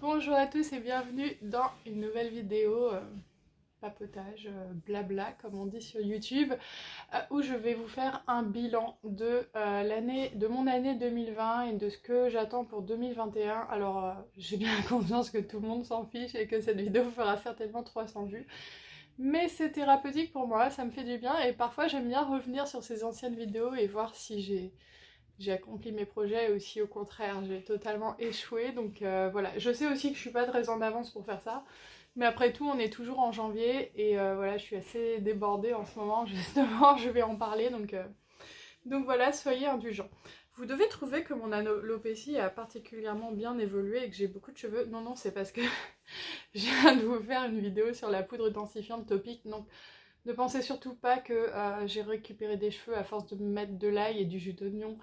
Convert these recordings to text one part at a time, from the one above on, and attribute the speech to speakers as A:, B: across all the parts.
A: Bonjour à tous et bienvenue dans une nouvelle vidéo papotage, blabla comme on dit sur YouTube, où je vais vous faire un bilan de mon année 2020 et de ce que j'attends pour 2021. Alors j'ai bien conscience que tout le monde s'en fiche et que cette vidéo fera certainement 300 vues. Mais c'est thérapeutique pour moi, ça me fait du bien et parfois j'aime bien revenir sur ces anciennes vidéos et voir si j'ai accompli mes projets ou si au contraire j'ai totalement échoué. Donc voilà, je sais aussi que je suis pas très en avance pour faire ça. Mais après tout, on est toujours en janvier et voilà, je suis assez débordée en ce moment, justement, je vais en parler. Donc voilà, soyez indulgents. Vous devez trouver que mon alopécie a particulièrement bien évolué et que j'ai beaucoup de cheveux. Non, non, c'est parce que je viens de vous faire une vidéo sur la poudre densifiante Topic. Donc ne pensez surtout pas que j'ai récupéré des cheveux à force de me mettre de l'ail et du jus d'oignon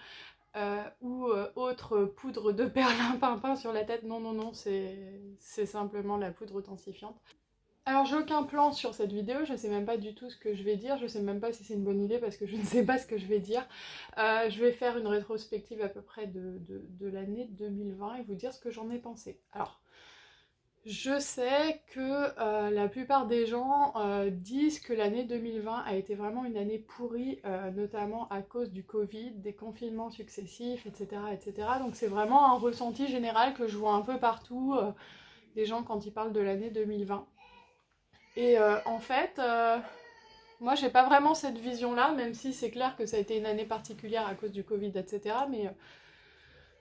A: ou autre poudre de perlimpinpin sur la tête. Non, non, non, c'est simplement la poudre densifiante. Alors j'ai aucun plan sur cette vidéo, je sais même pas du tout ce que je vais dire, je sais même pas si c'est une bonne idée parce que je ne sais pas ce que je vais dire. Je vais faire une rétrospective à peu près de l'année 2020 et vous dire ce que j'en ai pensé. Alors, je sais que la plupart des gens disent que l'année 2020 a été vraiment une année pourrie, notamment à cause du Covid, des confinements successifs, etc. etc. Donc c'est vraiment un ressenti général que je vois un peu partout, des gens quand ils parlent de l'année 2020. Et en fait, moi j'ai pas vraiment cette vision-là, même si c'est clair que ça a été une année particulière à cause du Covid, etc. Mais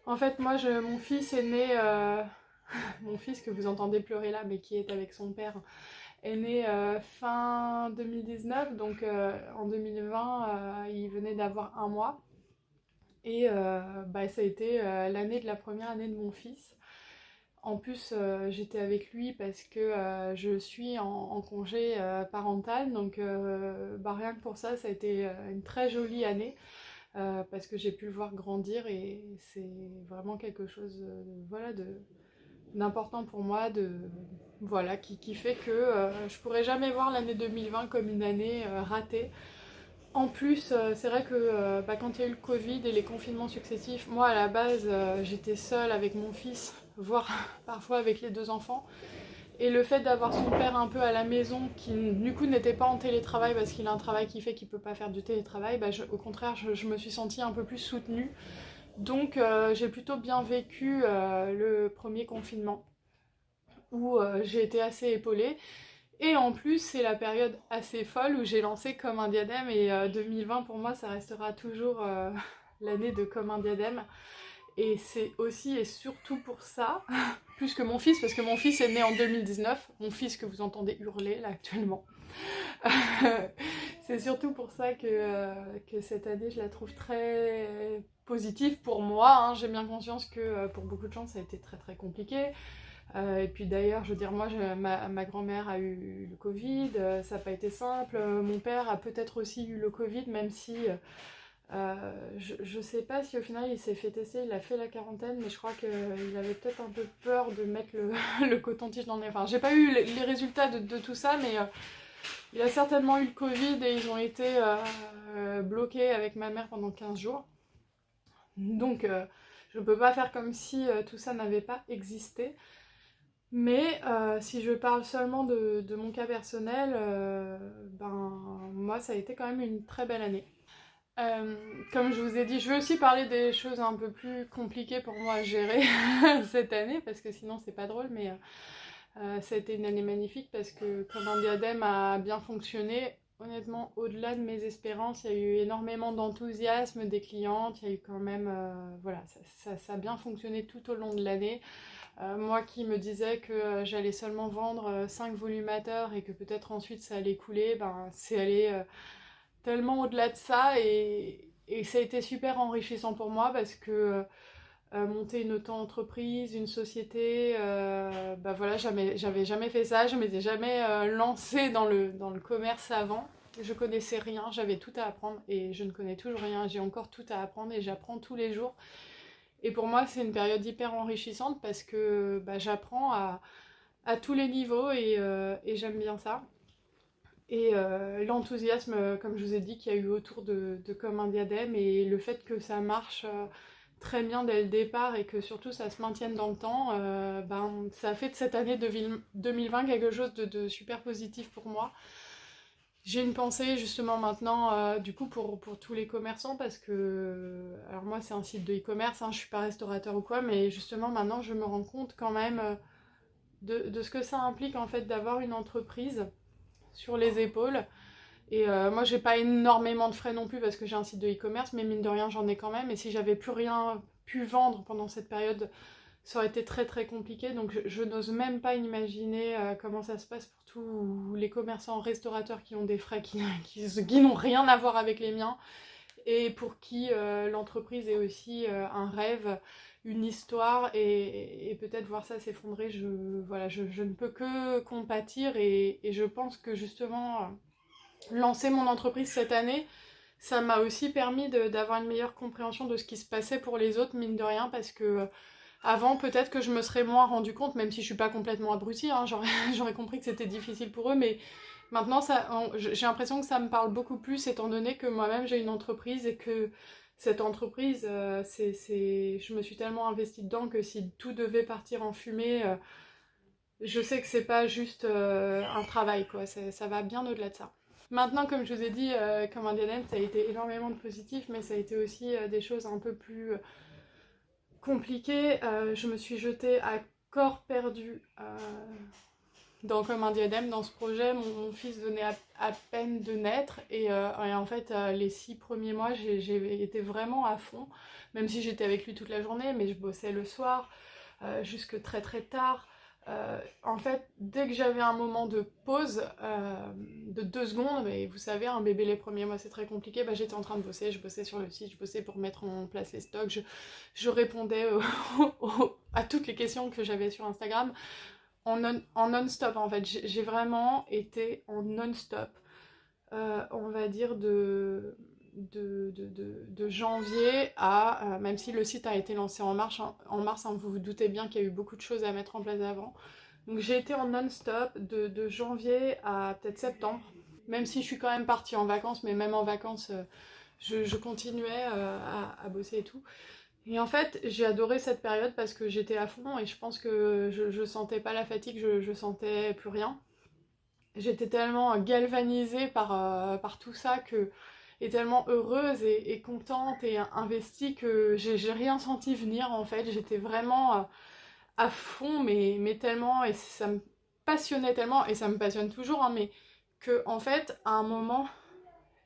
A: en fait, mon fils est né... mon fils que vous entendez pleurer là, mais qui est avec son père, est né fin 2019, donc en 2020, il venait d'avoir un mois. Et ça a été l'année de la première année de mon fils. En plus, j'étais avec lui parce que je suis en congé parental, donc rien que pour ça, ça a été une très jolie année. Parce que j'ai pu le voir grandir et c'est vraiment quelque chose voilà, d'important pour moi, voilà, qui fait que je pourrais jamais voir l'année 2020 comme une année ratée. En plus, c'est vrai que quand il y a eu le Covid et les confinements successifs, moi à la base j'étais seule avec mon fils, voire parfois avec les deux enfants. Et le fait d'avoir son père un peu à la maison, qui du coup n'était pas en télétravail parce qu'il a un travail qui fait qu'il peut pas faire du télétravail, au contraire je me suis sentie un peu plus soutenue. Donc j'ai plutôt bien vécu le premier confinement où j'ai été assez épaulée. Et en plus, c'est la période assez folle où j'ai lancé Comme un diadème et 2020 pour moi, ça restera toujours l'année de Comme un diadème. Et c'est aussi et surtout pour ça, plus que mon fils, parce que mon fils est né en 2019, mon fils que vous entendez hurler là actuellement. C'est surtout pour ça que cette année, je la trouve très positive pour moi. Hein. J'ai bien conscience que pour beaucoup de gens, ça a été très très compliqué. Et puis d'ailleurs, je veux dire, moi, ma grand-mère a eu le Covid, ça n'a pas été simple. Mon père a peut-être aussi eu le Covid, même si je sais pas si au final il s'est fait tester, il a fait la quarantaine, mais je crois qu'il avait peut-être un peu peur de mettre le coton-tige dans le nez. Enfin, j'ai pas eu les résultats de tout ça, mais il a certainement eu le Covid et ils ont été bloqués avec ma mère pendant 15 jours. Donc, je ne peux pas faire comme si tout ça n'avait pas existé. Mais si je parle seulement de mon cas personnel, moi ça a été quand même une très belle année. Euh, Comme je vous ai dit, je vais aussi parler des choses un peu plus compliquées pour moi à gérer cette année, parce que sinon c'est pas drôle, mais ça a été une année magnifique parce que Comme un diadème a bien fonctionné. Honnêtement, au-delà de mes espérances, il y a eu énormément d'enthousiasme des clientes, il y a eu quand même, voilà, ça a bien fonctionné tout au long de l'année. Moi qui me disais que j'allais seulement vendre 5 volumateurs et que peut-être ensuite ça allait couler, c'est allé tellement au-delà de ça et ça a été super enrichissant pour moi parce que monter une auto-entreprise, une société, voilà, j'avais jamais fait ça, je m'étais jamais lancée dans le commerce avant. Je connaissais rien, j'avais tout à apprendre et je ne connais toujours rien, j'ai encore tout à apprendre et j'apprends tous les jours. Et pour moi, c'est une période hyper enrichissante parce que j'apprends à tous les niveaux et j'aime bien ça. Et l'enthousiasme, comme je vous ai dit, qu'il y a eu autour de Comme un diadème et le fait que ça marche très bien dès le départ et que surtout ça se maintienne dans le temps, ça a fait de cette année 2020 quelque chose de super positif pour moi. J'ai une pensée justement maintenant du coup pour tous les commerçants parce que, alors moi c'est un site de e-commerce, hein, je suis pas restaurateur ou quoi, mais justement maintenant je me rends compte quand même de ce que ça implique en fait d'avoir une entreprise sur les épaules. Et moi j'ai pas énormément de frais non plus parce que j'ai un site de e-commerce, mais mine de rien j'en ai quand même, et si j'avais plus rien pu vendre pendant cette période, ça aurait été très très compliqué, donc je n'ose même pas imaginer comment ça se passe pour tous les commerçants restaurateurs qui ont des frais qui n'ont rien à voir avec les miens, et pour qui l'entreprise est aussi un rêve, une histoire, et peut-être voir ça s'effondrer, je ne peux que compatir, et je pense que justement lancer mon entreprise cette année, ça m'a aussi permis d'avoir une meilleure compréhension de ce qui se passait pour les autres, mine de rien, parce que avant, peut-être que je me serais moins rendu compte, même si je suis pas complètement abrutie, hein, j'aurais compris que c'était difficile pour eux, mais maintenant, j'ai l'impression que ça me parle beaucoup plus, étant donné que moi-même j'ai une entreprise et que cette entreprise, je me suis tellement investie dedans que si tout devait partir en fumée, je sais que c'est pas juste un travail, quoi, ça va bien au-delà de ça. Maintenant, comme je vous ai dit, comme Indian ça a été énormément de positif, mais ça a été aussi des choses un peu plus compliquées. Je me suis jetée à corps perdu dans Comme un diadème, dans ce projet. Mon fils venait à peine de naître, et en fait les 6 premiers mois j'ai été vraiment à fond, même si j'étais avec lui toute la journée, mais je bossais le soir jusque très très tard. En fait, dès que j'avais un moment de pause de 2 secondes, mais vous savez, un bébé les premiers mois c'est très compliqué, j'étais en train de bosser, je bossais sur le site, je bossais pour mettre en place les stocks, je répondais à toutes les questions que j'avais sur Instagram en non-stop en fait. J'ai vraiment été en non-stop, on va dire de janvier à, même si le site a été lancé en mars, hein, vous vous doutez bien qu'il y a eu beaucoup de choses à mettre en place avant. Donc j'ai été en non-stop de janvier à peut-être septembre, même si je suis quand même partie en vacances, mais même en vacances, je continuais à bosser et tout. Et en fait, j'ai adoré cette période parce que j'étais à fond et je pense que je sentais pas la fatigue, je sentais plus rien. J'étais tellement galvanisée par tout ça et tellement heureuse et contente et investie que j'ai rien senti venir en fait. J'étais vraiment à fond, mais tellement, et ça me passionnait tellement, et ça me passionne toujours, hein, mais que en fait, à un moment,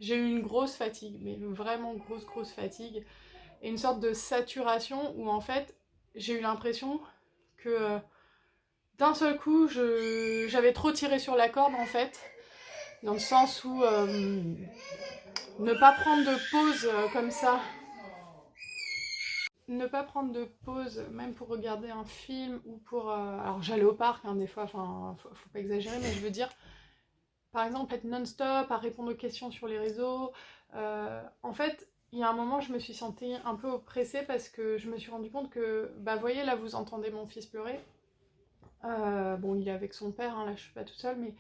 A: j'ai eu une grosse fatigue, mais vraiment grosse fatigue, et une sorte de saturation où en fait, j'ai eu l'impression que d'un seul coup, j'avais trop tiré sur la corde en fait, dans le sens où ne pas prendre de pause comme ça, ne pas prendre de pause, même pour regarder un film ou pour... alors j'allais au parc, hein, des fois, enfin, faut pas exagérer, mais je veux dire, par exemple, être non-stop, à répondre aux questions sur les réseaux. En fait, il y a un moment, je me suis sentie un peu oppressée parce que je me suis rendu compte que, voyez, là, vous entendez mon fils pleurer. Bon, il est avec son père, hein, là, je suis pas toute seule, mais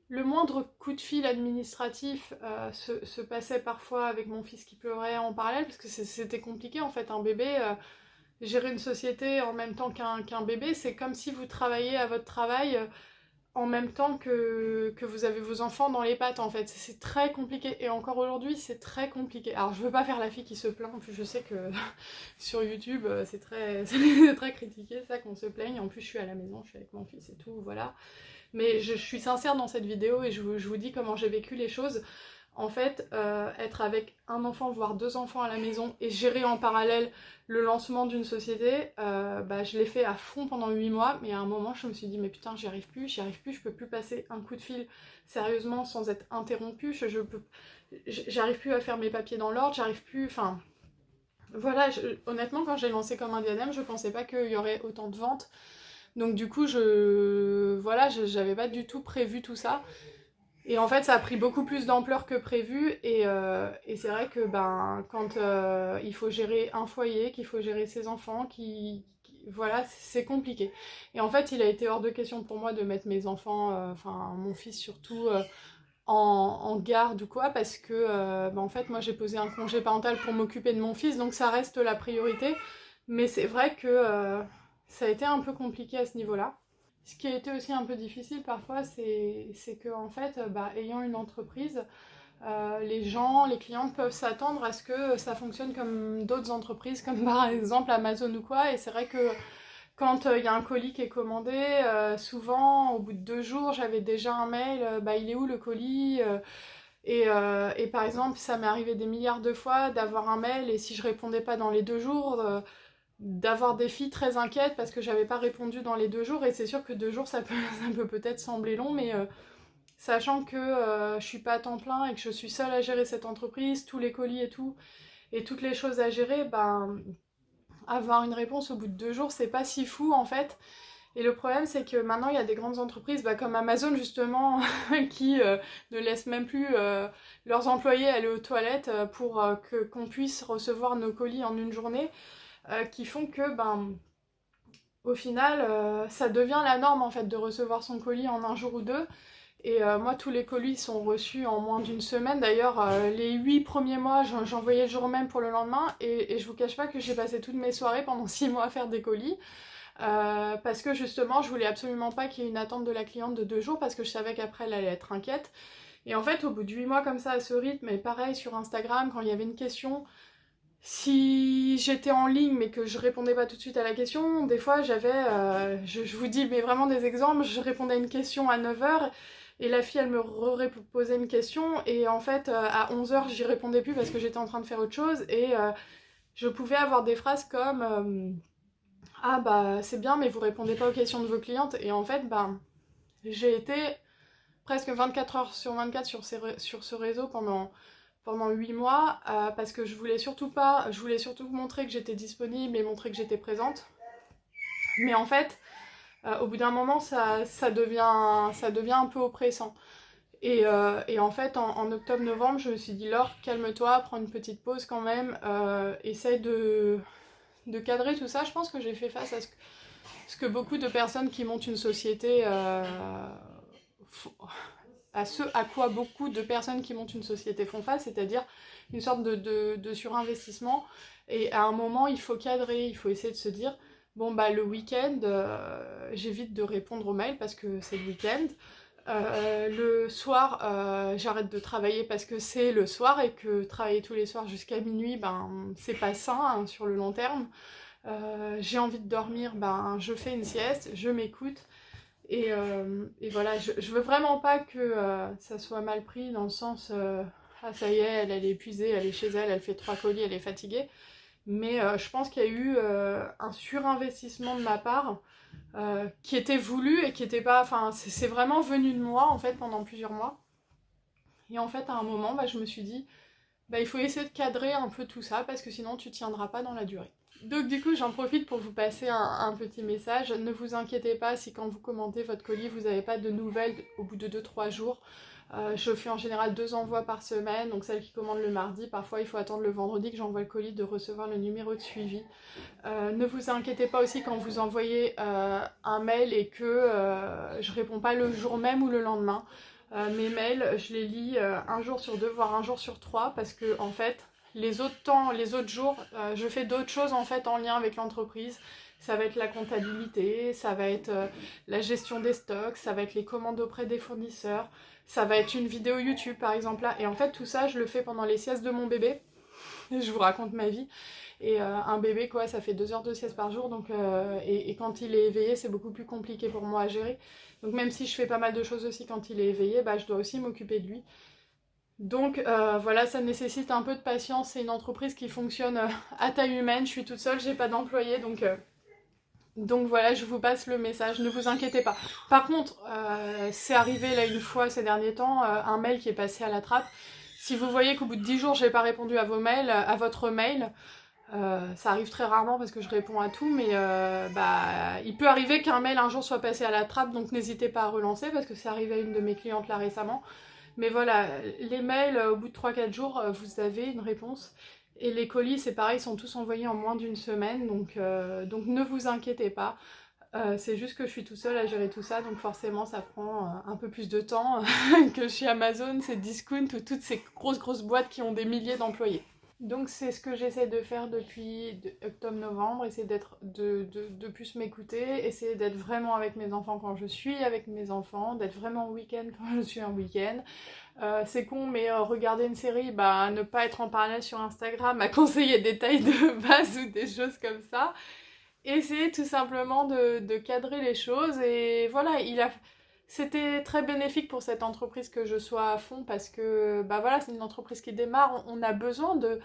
A: le moindre coup de fil administratif se passait parfois avec mon fils qui pleurait en parallèle, parce que c'était compliqué, en fait, un bébé... gérer une société en même temps qu'un bébé, c'est comme si vous travailliez à votre travail en même temps que vous avez vos enfants dans les pattes en fait. C'est très compliqué, et encore aujourd'hui c'est très compliqué. Alors je veux pas faire la fille qui se plaint, en plus je sais que sur YouTube c'est très critiqué ça, qu'on se plaigne. En plus je suis à la maison, je suis avec mon fils et tout, voilà. Mais je suis sincère dans cette vidéo et je vous dis comment j'ai vécu les choses. En fait, être avec un enfant, voire 2 enfants à la maison et gérer en parallèle le lancement d'une société, je l'ai fait à fond pendant 8 mois, mais à un moment je me suis dit mais putain j'y arrive plus, je peux plus passer un coup de fil sérieusement sans être interrompue, j'arrive plus à faire mes papiers dans l'ordre, j'arrive plus, enfin... Voilà, honnêtement quand j'ai lancé Comme un diadème, je pensais pas qu'il y aurait autant de ventes, donc du coup j'avais pas du tout prévu tout ça. Et en fait, ça a pris beaucoup plus d'ampleur que prévu, et c'est vrai que quand il faut gérer un foyer, qu'il faut gérer ses enfants, voilà, c'est compliqué. Et en fait, il a été hors de question pour moi de mettre mes enfants, enfin mon fils surtout, en garde ou quoi, parce que en fait moi j'ai posé un congé parental pour m'occuper de mon fils, donc ça reste la priorité. Mais c'est vrai que ça a été un peu compliqué à ce niveau-là. Ce qui a été aussi un peu difficile parfois, c'est que en fait, ayant une entreprise, les gens, les clients peuvent s'attendre à ce que ça fonctionne comme d'autres entreprises, comme par exemple Amazon ou quoi. Et c'est vrai que quand il y a un colis qui est commandé, souvent au bout de 2 jours, j'avais déjà un mail, il est où le colis et par exemple, ça m'est arrivé des milliards de fois d'avoir un mail et si je répondais pas dans les 2 jours, d'avoir des filles très inquiètes parce que j'avais pas répondu dans les 2 jours. Et c'est sûr que 2 jours, ça peut peut-être sembler long, mais sachant que je suis pas à temps plein et que je suis seule à gérer cette entreprise, tous les colis et tout, et toutes les choses à gérer, avoir une réponse au bout de 2 jours, c'est pas si fou en fait. Et le problème, c'est que maintenant, il y a des grandes entreprises comme Amazon, justement, qui ne laissent même plus leurs employés aller aux toilettes pour qu'on puisse recevoir nos colis en une journée, qui font que, au final, ça devient la norme, en fait, de recevoir son colis en un jour ou deux. Et moi, tous les colis sont reçus en moins d'une semaine. D'ailleurs, les 8 premiers mois, j'envoyais le jour même pour le lendemain. Et je vous cache pas que j'ai passé toutes mes soirées pendant 6 mois à faire des colis. Parce que justement, je voulais absolument pas qu'il y ait une attente de la cliente de 2 jours parce que je savais qu'après elle allait être inquiète. Et en fait, au bout de 8 mois comme ça à ce rythme, et pareil sur Instagram, quand il y avait une question, si j'étais en ligne mais que je répondais pas tout de suite à la question, des fois j'avais, je vous dis mais vraiment des exemples, je répondais à une question à 9 h et la fille elle me posait une question et en fait à 11 h j'y répondais plus parce que j'étais en train de faire autre chose et je pouvais avoir des phrases comme ah c'est bien mais vous répondez pas aux questions de vos clientes et en fait j'ai été presque 24 heures sur 24 sur ce réseau pendant 8 mois parce que je voulais surtout vous montrer que j'étais disponible et montrer que j'étais présente. Mais en fait, au bout d'un moment, ça devient un peu oppressant. Et en fait, en octobre-novembre, je me suis dit, Laure, calme-toi, prends une petite pause quand même, essaye de cadrer tout ça. Je pense que j'ai fait face à ce que beaucoup de personnes qui montent une société à ce à quoi beaucoup de personnes qui montent une société font face, c'est-à-dire une sorte de surinvestissement. Et à un moment, il faut cadrer, il faut essayer de se dire, bon le week-end, j'évite de répondre aux mails parce que c'est le week-end. Le soir, j'arrête de travailler parce que c'est le soir et que travailler tous les soirs jusqu'à minuit, c'est pas sain hein, sur le long terme. J'ai envie de dormir, je fais une sieste, je m'écoute. Et voilà, je veux vraiment pas que ça soit mal pris dans le sens ah ça y est, elle est épuisée, elle est chez elle, elle fait 3 colis, elle est fatiguée. Mais je pense qu'il y a eu un surinvestissement de ma part qui était voulu et qui était pas. Enfin, c'est vraiment venu de moi en fait pendant plusieurs mois. Et en fait, à un moment, je me suis dit, il faut essayer de cadrer un peu tout ça parce que sinon tu tiendras pas dans la durée. Donc du coup j'en profite pour vous passer un petit message. Ne vous inquiétez pas si quand vous commentez votre colis vous n'avez pas de nouvelles au bout de 2-3 jours. Je fais en général 2 envois par semaine, donc celle qui commande le mardi, parfois il faut attendre le vendredi que j'envoie le colis de recevoir le numéro de suivi. Ne vous inquiétez pas aussi quand vous envoyez un mail et que je réponds pas le jour même ou le lendemain. Mes mails, je les lis un jour sur 2, voire un jour sur 3, parce que en fait, les autres jours, je fais d'autres choses en fait en lien avec l'entreprise. Ça va être la comptabilité, ça va être la gestion des stocks, ça va être les commandes auprès des fournisseurs, ça va être une vidéo YouTube par exemple là. Et en fait, tout ça, je le fais pendant les siestes de mon bébé. Je vous raconte ma vie. Et un bébé, quoi, ça fait 2 heures de sieste par jour. Donc, et quand il est éveillé, c'est beaucoup plus compliqué pour moi à gérer. Donc même si je fais pas mal de choses aussi quand il est éveillé, je dois aussi m'occuper de lui. Donc voilà, ça nécessite un peu de patience. C'est une entreprise qui fonctionne à taille humaine. Je suis toute seule, j'ai pas d'employés. Donc voilà, je vous passe le message, ne vous inquiétez pas. Par contre, c'est arrivé là une fois ces derniers temps, un mail qui est passé à la trappe. Si vous voyez qu'au bout de 10 jours, j'ai pas répondu à votre mail, ça arrive très rarement parce que je réponds à tout, mais il peut arriver qu'un mail un jour soit passé à la trappe, donc n'hésitez pas à relancer parce que c'est arrivé à une de mes clientes là récemment. Mais voilà, les mails, au bout de 3-4 jours, vous avez une réponse. Et les colis, c'est pareil, sont tous envoyés en moins d'une semaine, donc ne vous inquiétez pas. C'est juste que je suis toute seule à gérer tout ça, donc forcément ça prend un peu plus de temps que chez Amazon, c'est Discount ou toutes ces grosses boîtes qui ont des milliers d'employés. Donc c'est ce que j'essaie de faire depuis octobre-novembre, essayer de plus m'écouter, essayer d'être vraiment avec mes enfants quand je suis avec mes enfants, d'être vraiment en week-end quand je suis en week-end. C'est con, mais regarder une série, bah ne pas être en parallèle sur Instagram, à conseiller des tailles de base ou des choses comme ça. Essayer tout simplement de cadrer les choses et voilà, c'était très bénéfique pour cette entreprise que je sois à fond parce que bah voilà, c'est une entreprise qui démarre, on a besoin de...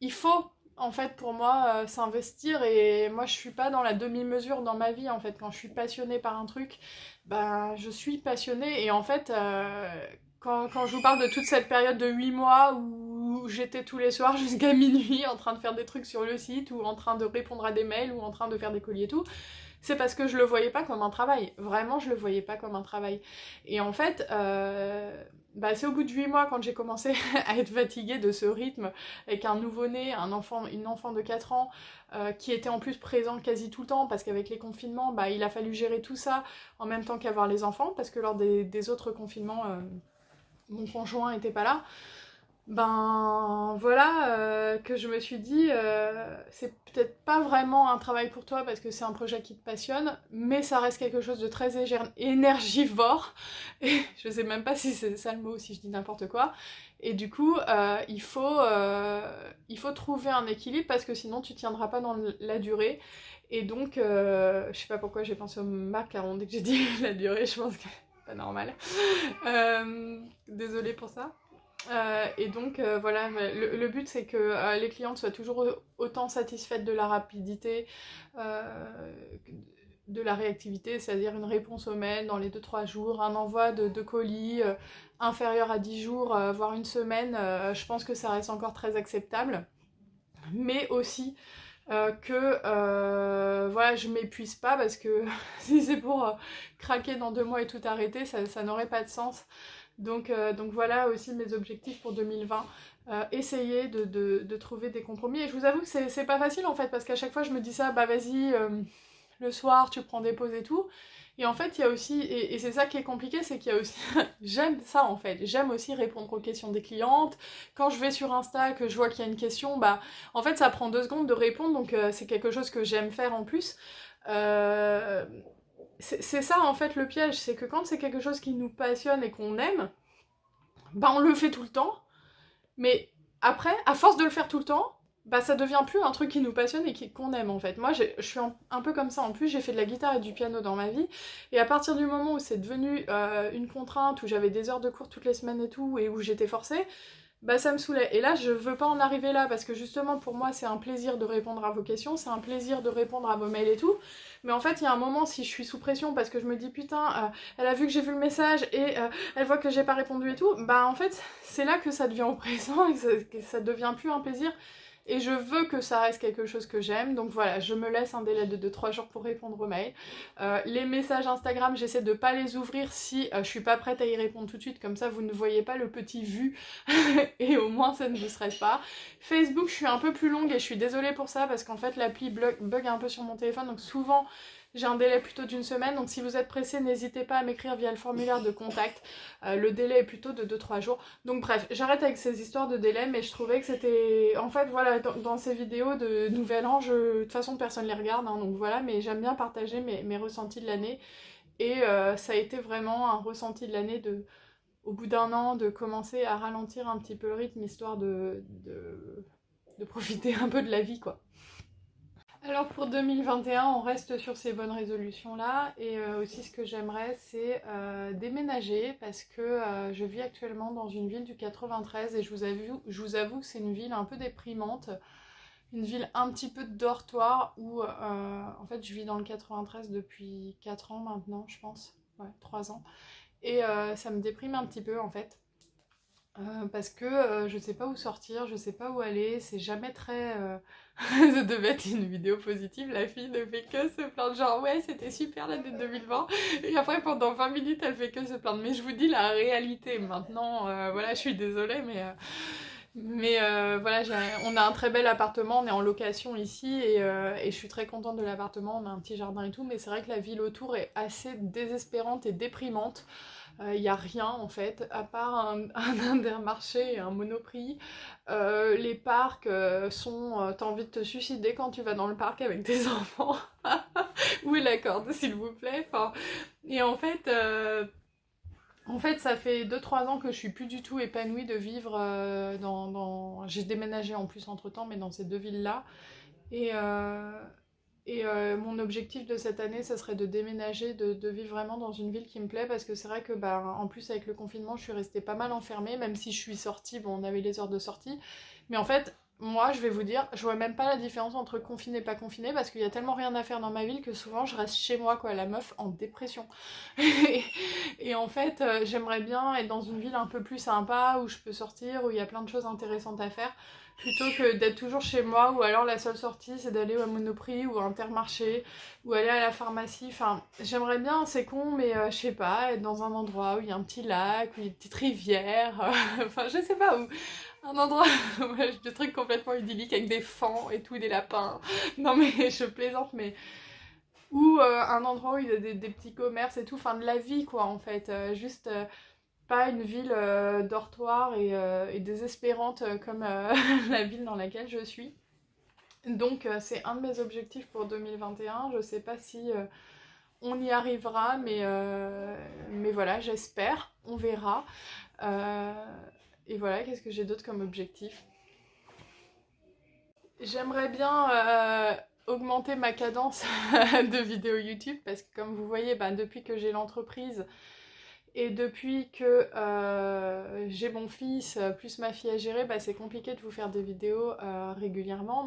A: Il faut en fait pour moi s'investir et moi je suis pas dans la demi-mesure dans ma vie en fait. Quand je suis passionnée par un truc, bah je suis passionnée et en fait quand je vous parle de toute cette période de 8 mois où j'étais tous les soirs jusqu'à minuit en train de faire des trucs sur le site ou en train de répondre à des mails ou en train de faire des colis et tout, c'est parce que je le voyais pas comme un travail. Vraiment, je le voyais pas comme un travail. Et en fait, bah, c'est au bout de 8 mois quand j'ai commencé à être fatiguée de ce rythme avec un nouveau-né, une enfant de 4 ans qui était en plus présent quasi tout le temps parce qu'avec les confinements, bah, il a fallu gérer tout ça en même temps qu'avoir les enfants parce que lors des autres confinements, mon conjoint était pas là. Ben voilà que je me suis dit c'est peut-être pas vraiment un travail pour toi parce que c'est un projet qui te passionne, mais ça reste quelque chose de très énergivore et je sais même pas si c'est ça le mot, si je dis n'importe quoi, et du coup il faut trouver un équilibre parce que sinon tu tiendras pas dans la durée. Et donc je sais pas pourquoi j'ai pensé au macaron dès que j'ai dit la durée, je pense que c'est pas normal. Désolée pour ça. Et donc voilà, le but c'est que les clientes soient toujours autant satisfaites de la rapidité, de la réactivité, c'est-à-dire une réponse au mail dans les 2-3 jours, un envoi de colis inférieur à 10 jours, voire une semaine, je pense que ça reste encore très acceptable. Mais aussi voilà, je m'épuise pas parce que si c'est pour craquer dans 2 mois et tout arrêter, ça n'aurait pas de sens. Donc voilà aussi mes objectifs pour 2020. Essayer de trouver des compromis. Et je vous avoue que c'est pas facile en fait, parce qu'à chaque fois je me dis ça, bah vas-y, le soir tu prends des pauses et tout. Et en fait, il y a aussi, et c'est ça qui est compliqué, c'est qu'il y a aussi, j'aime ça en fait, j'aime aussi répondre aux questions des clientes. Quand je vais sur Insta, que je vois qu'il y a une question, bah en fait ça prend 2 secondes de répondre, donc c'est quelque chose que j'aime faire en plus. C'est ça en fait le piège, c'est que quand c'est quelque chose qui nous passionne et qu'on aime, bah on le fait tout le temps, mais après, à force de le faire tout le temps, bah ça devient plus un truc qui nous passionne et qu'on aime en fait. Moi je suis un peu comme ça, en plus j'ai fait de la guitare et du piano dans ma vie, et à partir du moment où c'est devenu une contrainte, où j'avais des heures de cours toutes les semaines et tout, et où j'étais forcée, bah ça me saoulait. Et là, je veux pas en arriver là, parce que justement, pour moi, c'est un plaisir de répondre à vos questions, c'est un plaisir de répondre à vos mails et tout. Mais en fait, il y a un moment, si je suis sous pression, parce que je me dis, putain, elle a vu que j'ai vu le message, et elle voit que j'ai pas répondu et tout, bah en fait, c'est là que ça devient oppressant, et que ça devient plus un plaisir. Et je veux que ça reste quelque chose que j'aime, donc voilà, je me laisse un délai de 2-3 jours pour répondre aux mails. Les messages Instagram, j'essaie de pas les ouvrir si je suis pas prête à y répondre tout de suite, comme ça vous ne voyez pas le petit vu, et au moins ça ne vous stresse pas. Facebook, je suis un peu plus longue et je suis désolée pour ça, parce qu'en fait l'appli bug un peu sur mon téléphone, donc souvent j'ai un délai plutôt d'une semaine, donc si vous êtes pressé, n'hésitez pas à m'écrire via le formulaire de contact. Le délai est plutôt de 2-3 jours. Donc bref, j'arrête avec ces histoires de délai, mais je trouvais que c'était... En fait, voilà, dans ces vidéos de Nouvel An, de toute façon, personne les regarde, hein, donc voilà, mais j'aime bien partager mes ressentis de l'année. Et ça a été vraiment un ressenti de l'année au bout d'un an, de commencer à ralentir un petit peu le rythme, histoire de profiter un peu de la vie, quoi. Alors pour 2021, on reste sur ces bonnes résolutions-là, et aussi ce que j'aimerais, c'est déménager, parce que je vis actuellement dans une ville du 93, et je vous avoue que c'est une ville un peu déprimante, une ville un petit peu de dortoir, où en fait je vis dans le 93 depuis 4 ans maintenant, je pense, ouais, 3 ans, et ça me déprime un petit peu en fait. Parce que je sais pas où sortir, je sais pas où aller, c'est jamais très... Ça devait être une vidéo positive, la fille ne fait que se plaindre, genre ouais c'était super l'année 2020, et après pendant 20 minutes elle fait que se plaindre, mais je vous dis la réalité maintenant, voilà, je suis désolée, mais Mais voilà, on a un très bel appartement, on est en location ici et je suis très contente de l'appartement, on a un petit jardin et tout, mais c'est vrai que la ville autour est assez désespérante et déprimante. Il n'y a rien en fait, à part un Intermarché et un Monoprix. Les parcs sont... t'as envie de te suicider quand tu vas dans le parc avec tes enfants. Où est la corde, s'il vous plaît? Enfin, et en fait, ça fait 2-3 ans que je suis plus du tout épanouie de vivre J'ai déménagé en plus entre-temps, mais dans ces deux villes-là. Et, mon objectif de cette année, ça serait de déménager, de vivre vraiment dans une ville qui me plaît, parce que c'est vrai que, bah, en plus, avec le confinement, je suis restée pas mal enfermée, même si je suis sortie, bon, on avait les heures de sortie. Mais en fait, moi, je vais vous dire, je vois même pas la différence entre confiné et pas confiné, parce qu'il y a tellement rien à faire dans ma ville que souvent, je reste chez moi, quoi, la meuf en dépression. Et en fait, j'aimerais bien être dans une ville un peu plus sympa, où je peux sortir, où il y a plein de choses intéressantes à faire, plutôt que d'être toujours chez moi, ou alors la seule sortie c'est d'aller au Monoprix ou à Intermarché, ou aller à la pharmacie. Enfin, j'aimerais bien, c'est con, mais je sais pas, être dans un endroit où il y a un petit lac, où il y a une petite rivière, enfin je sais pas, où un endroit, ouais, des trucs complètement idylliques avec des fans et tout, des lapins. Non mais je plaisante, mais ou un endroit où il y a des petits commerces et tout, enfin de la vie quoi en fait, juste pas une ville dortoir et désespérante comme la ville dans laquelle je suis. Donc c'est un de mes objectifs pour 2021. Je sais pas si on y arrivera, mais voilà, j'espère, on verra. Euh, et voilà, qu'est-ce que j'ai d'autre comme objectif? J'aimerais bien augmenter ma cadence de vidéos YouTube, parce que comme vous voyez, bah, depuis que j'ai l'entreprise, et depuis que j'ai mon fils plus ma fille à gérer, bah, c'est compliqué de vous faire des vidéos régulièrement.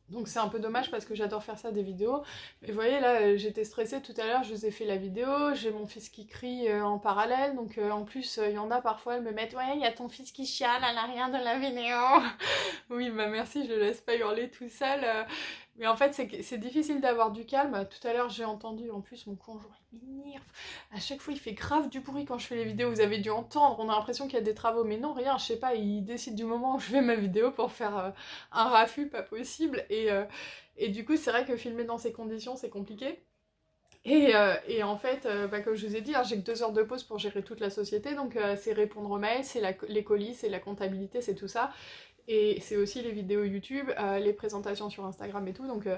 A: Donc c'est un peu dommage parce que j'adore faire ça, des vidéos. Mais vous voyez là, j'étais stressée tout à l'heure, je vous ai fait la vidéo, j'ai mon fils qui crie en parallèle. Donc en plus, il y en a parfois, elles me mettent «Ouais, il y a ton fils qui chiale à l'arrière de la vidéo». Oui, bah merci, je le laisse pas hurler tout seul. Mais en fait, c'est difficile d'avoir du calme. Tout à l'heure, j'ai entendu, en plus, mon conjoint, il m'énerve. À chaque fois, il fait grave du bruit quand je fais les vidéos. Vous avez dû entendre, on a l'impression qu'il y a des travaux. Mais non, rien, je sais pas, il décide du moment où je fais ma vidéo pour faire un raffut, pas possible. Et du coup, c'est vrai que filmer dans ces conditions, c'est compliqué. Et en fait, bah, comme je vous ai dit, hein, j'ai que 2 heures de pause pour gérer toute la société, donc c'est répondre aux mails, c'est les colis, c'est la comptabilité, c'est tout ça. Et c'est aussi les vidéos YouTube, les présentations sur Instagram et tout, donc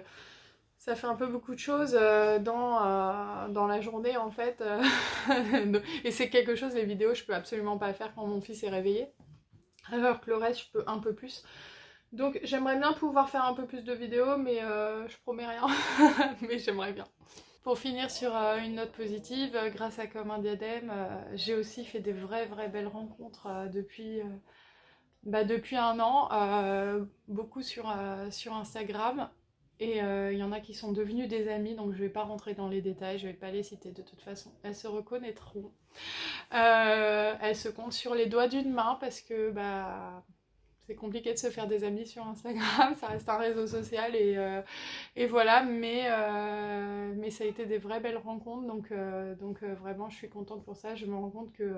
A: ça fait un peu beaucoup de choses dans la journée en fait. Et c'est quelque chose, les vidéos, je peux absolument pas faire quand mon fils est réveillé, alors que le reste, je peux un peu plus. Donc j'aimerais bien pouvoir faire un peu plus de vidéos, mais je promets rien, mais j'aimerais bien. Pour finir sur une note positive, grâce à Comme un diadème, j'ai aussi fait des vraies belles rencontres depuis un an, beaucoup sur Instagram. Et il y en a qui sont devenus des amis, donc je vais pas rentrer dans les détails, je vais pas les citer de toute façon. Elles se reconnaîtront. Elles se comptent sur les doigts d'une main parce que bah c'est compliqué de se faire des amis sur Instagram, ça reste un réseau social et voilà, mais ça a été des vraies belles rencontres, donc vraiment je suis contente pour ça. Je me rends compte que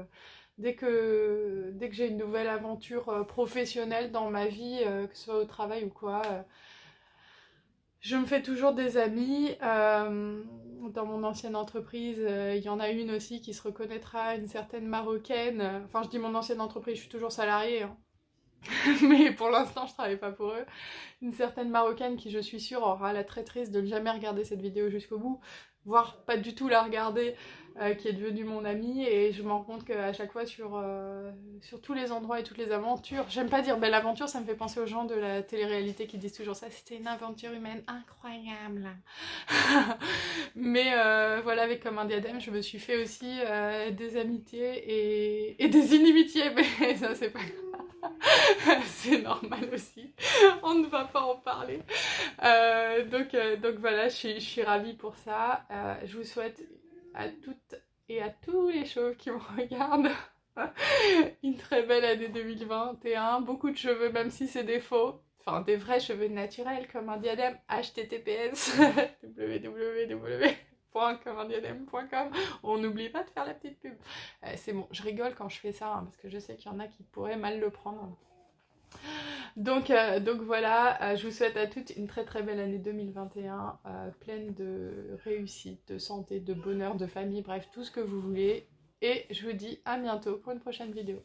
A: dès que j'ai une nouvelle aventure professionnelle dans ma vie, que ce soit au travail ou quoi, je me fais toujours des amis. Dans mon ancienne entreprise, il y en a une aussi qui se reconnaîtra, une certaine Marocaine. Enfin, je dis mon ancienne entreprise, je suis toujours salariée, hein. Mais pour l'instant, je travaille pas pour eux. Une certaine Marocaine qui, je suis sûre, aura la traîtrise de ne jamais regarder cette vidéo jusqu'au bout, voire pas du tout la regarder, qui est devenue mon amie. Et je me rends compte qu'à chaque fois, sur tous les endroits et toutes les aventures, j'aime pas dire belle aventure, ça me fait penser aux gens de la télé-réalité qui disent toujours ça, c'était une aventure humaine incroyable. Mais voilà, avec Comme un diadème, je me suis fait aussi des amitiés et des inimitiés, mais ça c'est pas grave. C'est normal aussi, on ne va pas en parler. Donc voilà, je suis ravie pour ça. Je vous souhaite à toutes et à tous les chauves qui me regardent une très belle année 2021. Beaucoup de cheveux, même si c'est des faux. Enfin, des vrais cheveux naturels comme un diadème. https www.instagram.com restaurant.commandiadem.com. On n'oublie pas de faire la petite pub. C'est bon, je rigole quand je fais ça, hein, parce que je sais qu'il y en a qui pourraient mal le prendre. Donc voilà, je vous souhaite à toutes une très très belle année 2021, pleine de réussite, de santé, de bonheur, de famille, bref, tout ce que vous voulez. Et je vous dis à bientôt pour une prochaine vidéo.